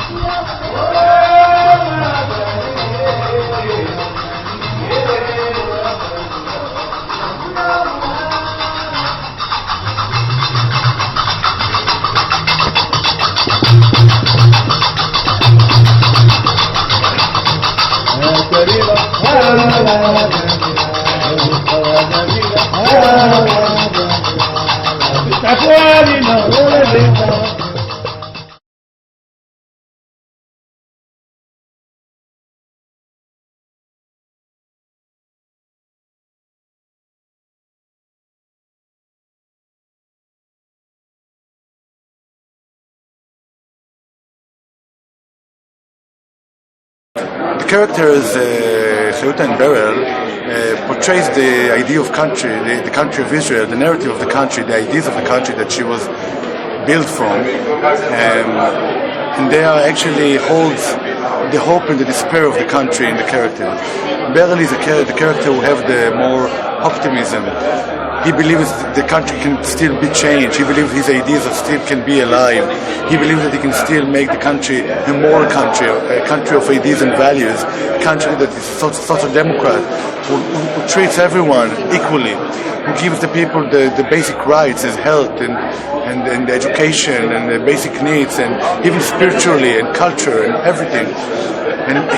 The characters, Hayuta and Berl, portrays the idea of country, the country of Israel, the narrative of the country, the ideas of the country that she was built from, and they are actually holds the hope and the despair of the country in the character. Berl is the character who have the more optimism. He believes the country can still be changed. He believes his ideas still can be alive. He believes that he can still make the country a moral country, a country of ideas and values, a country that is social democrat, who treats everyone equally, who gives the people the basic rights as health and education and the basic needs, and even spiritually and culture and everything. And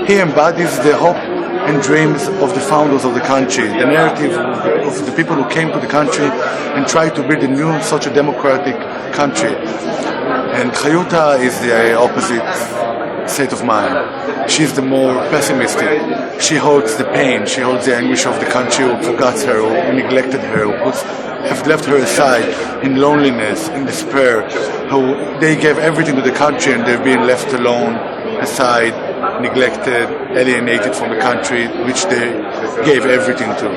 he embodies the hope and dreams of the founders of the country, the narrative of the people who came to the country and tried to build a new social democratic country. And Hayuta is the opposite state of mind. She's the more pessimistic. She holds the pain, she holds the anguish of the country who forgot her, who neglected her, who have left her aside in loneliness, in despair, who they gave everything to the country and they've been left alone, aside, neglected, alienated from the country which they gave everything to.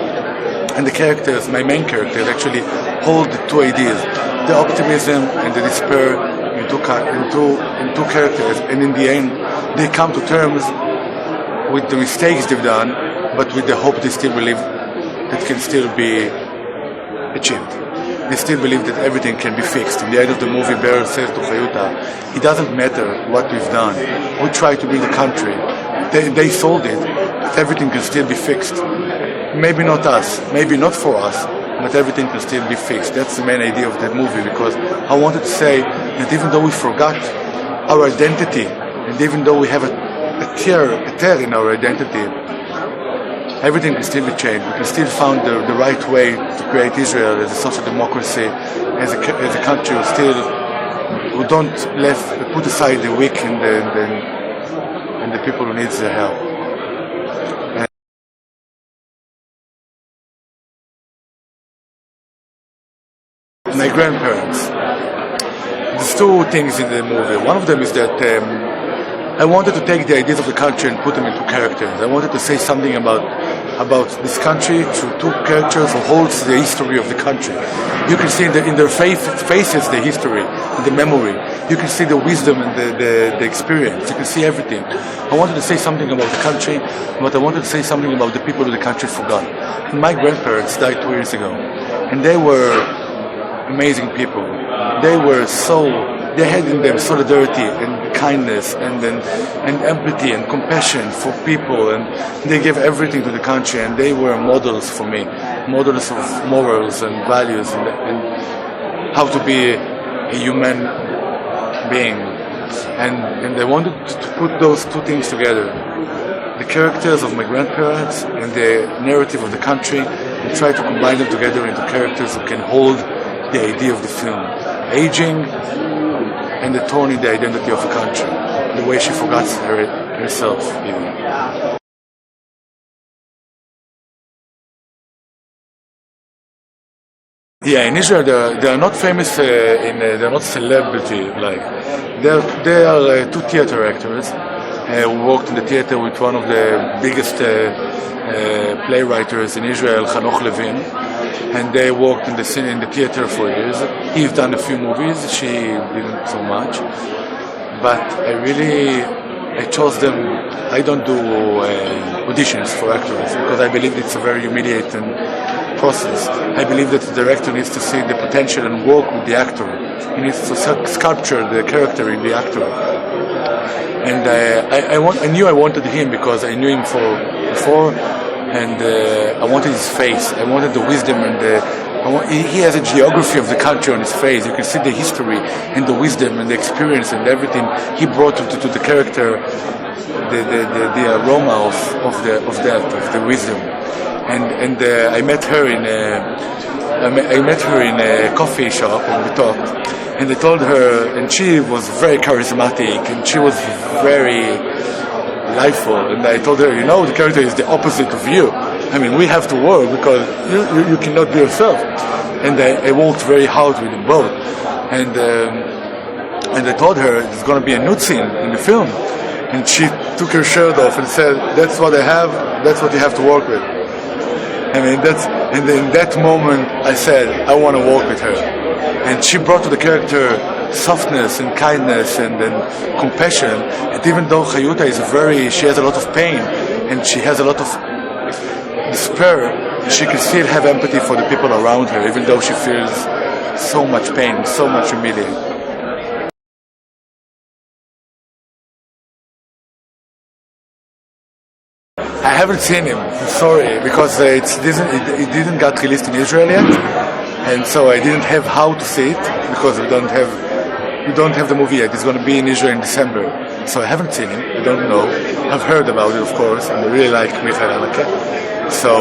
And the characters, my main characters, actually hold the two ideas, the optimism and the despair in two characters, and in the end they come to terms with the mistakes they've done, but with the hope they still believe that can still be achieved. They still believe that everything can be fixed. In the end of the movie, Berl says to Hayuta, it doesn't matter what we've done. We tried to build a country. They sold it. Everything can still be fixed. Maybe not us, maybe not for us, but everything can still be fixed. That's the main idea of that movie, because I wanted to say that even though we forgot our identity, and even though we have a tear in our identity, everything can still be changed. We can still find the right way to create Israel as a social democracy, as a country who don't put aside the weak and the people who needs the help. And my grandparents. There's two things in the movie. One of them is that I wanted to take the ideas of the country and put them into characters. I wanted to say something about this country through two characters who holds the history of the country. You can see in their faces the history, the memory. You can see the wisdom and the experience. You can see everything. I wanted to say something about the country, but I wanted to say something about the people of the country forgot. And my grandparents died 2 years ago, and they were amazing people. They had in them solidarity and kindness and empathy and compassion for people, and they gave everything to the country, and they were models for me, models of morals and values and how to be a human being. And I wanted to put those two things together, the characters of my grandparents and the narrative of the country, and try to combine them together into characters who can hold the idea of the film, aging and the tone in the identity of the country, the way she forgot herself even. Yeah, in Israel they are not famous, they're not celebrity like. They are two theater actors who worked in the theater with one of the biggest playwriters in Israel, Hanoch Levin, and they worked in the theater for years. He's done a few movies, she didn't so much, but I chose them. I don't do auditions for actors because I believe it's a very humiliating process. I believe that the director needs to see the potential and work with the actor. He needs to sculpture the character in the actor. And I knew I wanted him because I knew him before, and I wanted his face. I wanted the wisdom and he has a geography of the country on his face. You can see the history and the wisdom and the experience and everything he brought to the character, the aroma of the wisdom. And I met her in a coffee shop, and we talked. And I told her, and she was very charismatic, and she was very liveful. And I told her, the character is the opposite of you. I mean, we have to work because you cannot be yourself. And I worked very hard with them both. And I told her there's going to be a nude scene in the film. And she took her shirt off and said, "That's what I have. That's what you have to work with." I mean, and in that moment, I said, I want to work with her. And she brought to the character softness and kindness and compassion. And even though Hayuta she has a lot of pain and she has a lot of despair, she can still have empathy for the people around her, even though she feels so much pain, so much humiliation. I haven't seen him. I'm sorry, because it didn't get released in Israel yet, and so I didn't have how to see it because we don't have the movie yet. It's going to be in Israel in December, so I haven't seen him. I don't know. I've heard about it, of course, and I really like Michael Haneke. So